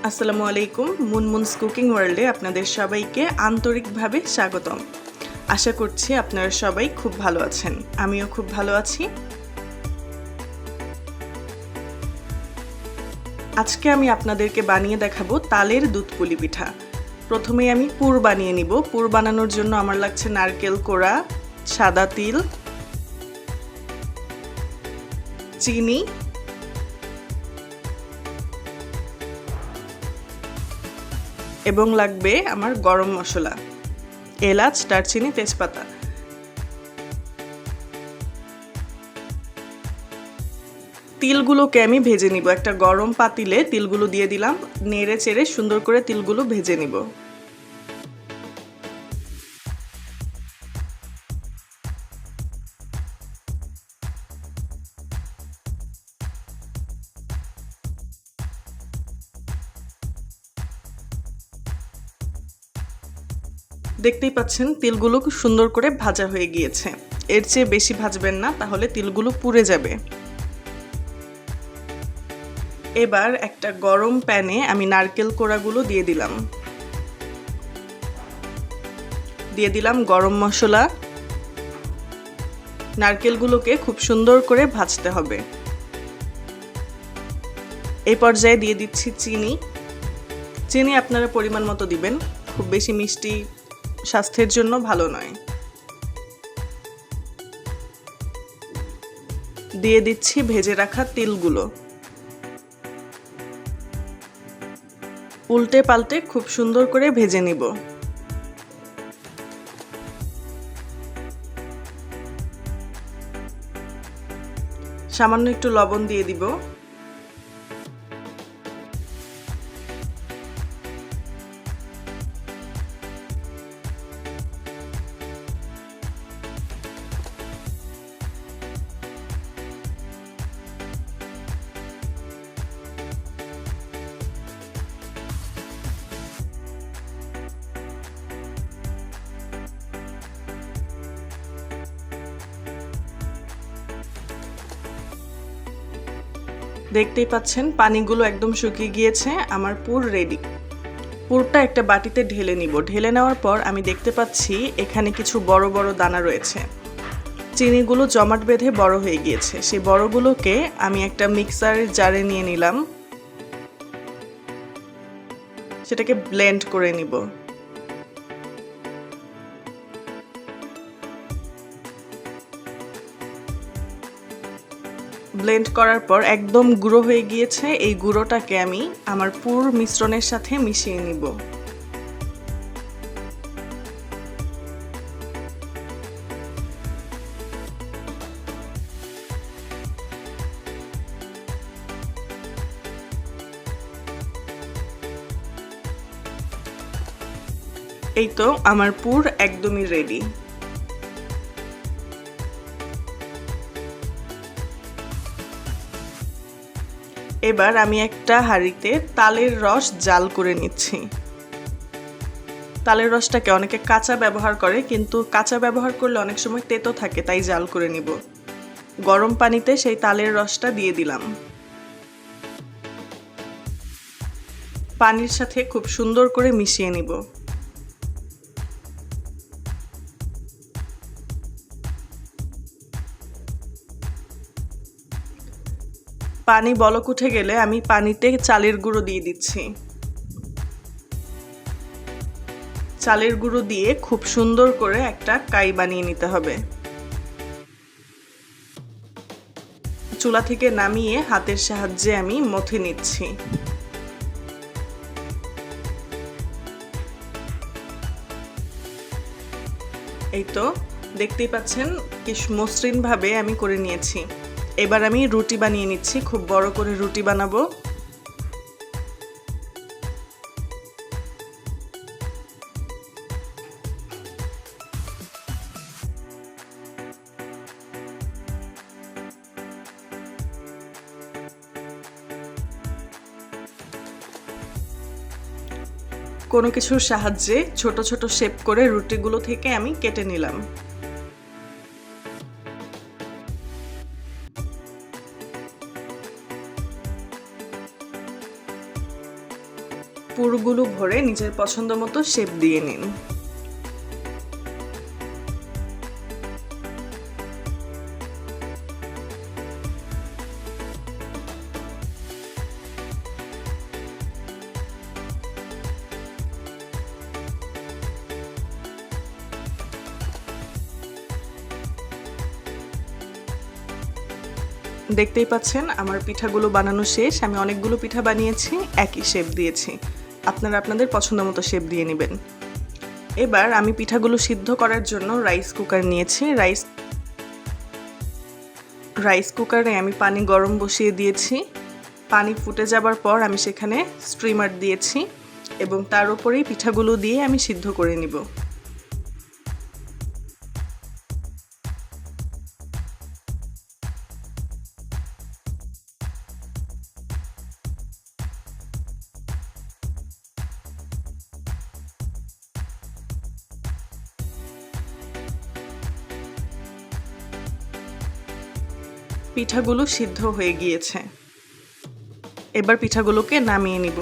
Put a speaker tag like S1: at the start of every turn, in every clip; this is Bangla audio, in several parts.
S1: আসসালামু আলাইকুম। মুনমুনস কুকিং ওয়ার্ল্ডে আপনাদের সবাইকে আন্তরিকভাবে স্বাগতম। আশা করছি আপনারা সবাই খুব ভালো আছেন। আমিও খুব ভালো আছি। আজকে আমি আপনাদেরকে বানিয়ে দেখাবো তালের দুধ পুলি পিঠা। প্রথমে আমি পুর বানিয়ে নিব। পুর বানানোর জন্য আমার লাগছে নারকেল কোড়া, সাদা তিল, চিনি, এবং লাগবে আমার গরম মশলা, এলাচ, দারচিনি, তেজপাতা। তিলগুলোকে আমি ভেজে নিব। একটা গরম পাতিলে তিলগুলো দিয়ে দিলাম, নেড়ে চেড়ে সুন্দর করে তিলগুলো ভেজে নিব। দেখতেই পাচ্ছেন তিলগুলো খুব সুন্দর করে ভাজা হয়ে গিয়েছে। এর চেয়ে বেশি ভাজবেন না, তাহলে তিলগুলো পুড়ে যাবে। এবার একটা গরম প্যানে আমি নারকেল কোড়াগুলো দিয়ে দিলাম। দিয়ে দিলাম গরম মশলা। নারকেলগুলোকে খুব সুন্দর করে ভাজতে হবে। এই পর্যায়ে দিয়ে দিচ্ছি চিনি। চিনি আপনারা পরিমাণ মতো দিবেন, খুব বেশি মিষ্টি স্বাস্থ্যের জন্য ভালো নয়। দিয়ে দিচ্ছি ভেজে রাখা তিলগুলো। উল্টে পাল্টে খুব সুন্দর করে ভেজে নিব। সামান্য একটু লবণ দিয়ে দিব। দেখতেই পাচ্ছেন পানিগুলো একদম শুকিয়ে গিয়েছে। আমার পুর রেডি। পুরটা একটা বাটিতে ঢেলে নিব। ঢেলে নেওয়ার পর আমি দেখতে পাচ্ছি এখানে কিছু বড় বড় দানা রয়েছে। চিনিগুলো জমাট বেঁধে বড় হয়ে গিয়েছে। সেই বড়গুলোকে আমি একটা মিক্সারের জারে নিয়ে নিলাম। সেটাকে ব্লেন্ড করে নিব। ব্লেন্ড করার পর একদম গুঁড়ো হয়ে গিয়েছে। এই গুঁড়োটাকে আমি আমার পুর মিশ্রণের সাথে মিশিয়ে নিব। এই তো আমার পুর একদমই রেডি। এবার আমি একটা হাঁড়িতে তালের রস জাল করে নিচ্ছি। তালের রসটাকে অনেকে কাঁচা ব্যবহার করে, কিন্তু কাঁচা ব্যবহার করলে অনেক সময় তেতো থাকে, তাই জাল করে নিব। গরম পানিতে সেই তালের রসটা দিয়ে দিলাম। পানির সাথে খুব সুন্দর করে মিশিয়ে নিব। পানি বলক উঠে গেলে আমি পানিতে চালের গুঁড়ো দিয়ে দিচ্ছি। চালের গুঁড়ো দিয়ে খুব সুন্দর করে একটা কাই বানিয়ে নিতে হবে। চুলা থেকে নামিয়ে হাতের সাহায্যে আমি মথে নিচ্ছি। এই তো দেখতেই পাচ্ছেন কি মসৃণ ভাবে আমি করে নিয়েছি। এবার আমি রুটি বানিয়ে নিচ্ছি। খুব বড় করে রুটি বানাবো। কোনো কিছুর সাহায্যে ছোট ছোট শেপ করে রুটিগুলো থেকে আমি কেটে নিলাম। পুরগুলো ভরে নিজের পছন্দ মতো শেপ দিয়ে নিন। দেখতেই পাচ্ছেন আমার পিঠাগুলো বানানো শেষ। আমি অনেকগুলো পিঠা বানিয়েছি, একই শেপ দিয়েছি। আপনারা আপনাদের পছন্দ মতো শেপ দিয়ে নেবেন। এবার আমি পিঠাগুলো সিদ্ধ করার জন্য রাইস কুকার নিয়েছি। রাইস কুকারে আমি পানি গরম বসিয়ে দিয়েছি। পানি ফুটে যাবার পর আমি সেখানে স্টিমার দিয়েছি এবং তার উপরেই পিঠাগুলো দিয়ে আমি সিদ্ধ করে নিব। পিঠাগুলো সিদ্ধ হয়ে গিয়েছে। এবার পিঠাগুলোকে নামিয়ে নিব।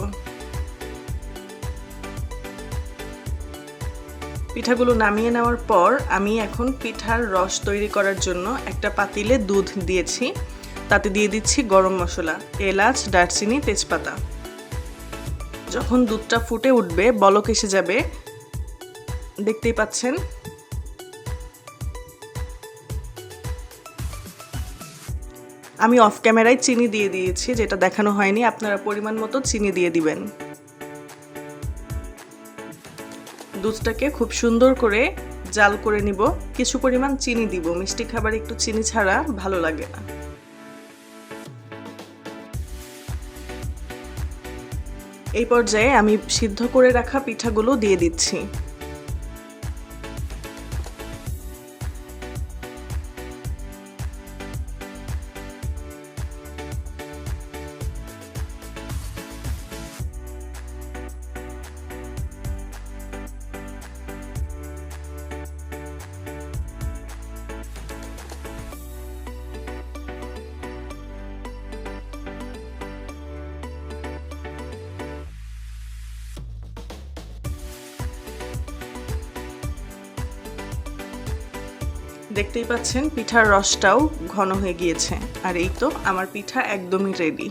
S1: পিঠাগুলো নামিয়ে নেওয়ার পর আমি এখন পিঠার রস তৈরি করার জন্য একটা পাতিলে দুধ দিয়েছি। তাতে দিয়ে দিচ্ছি গরম মশলা, এলাচ, দারচিনি, তেজপাতা। যখন দুধটা ফুটে উঠবে, বলক এসে যাবে, দেখতেই পাচ্ছেন। আমি অফ ক্যামেরায় চিনি দিয়ে দিয়েছি, যেটা দেখানো হয়নি। আপনারা পরিমাণ মতো চিনি দিয়ে দিবেন। দুধটাকে খুব সুন্দর করে জাল করে নিব। কিছু পরিমাণ চিনি দিব, মিষ্টি খাবারে একটু চিনি ছাড়া ভালো লাগে না। এই পর্যায়ে আমি সিদ্ধ করে রাখা পিঠাগুলো দিয়ে দিচ্ছি। দেখতেই পাচ্ছেন পিঠার রসটাও ঘন হয়ে গিয়েছে। আর এই তো আমার পিঠা একদমই রেডি।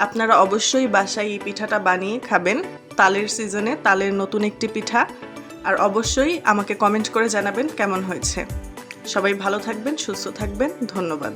S1: আপনারা অবশ্যই বাসায় এই পিঠাটা বানিয়ে খাবেন। তালের সিজনে তালের নতুন একটি পিঠা। আর অবশ্যই আমাকে কমেন্ট করে জানাবেন কেমন হয়েছে। সবাই ভালো থাকবেন, সুস্থ থাকবেন। ধন্যবাদ।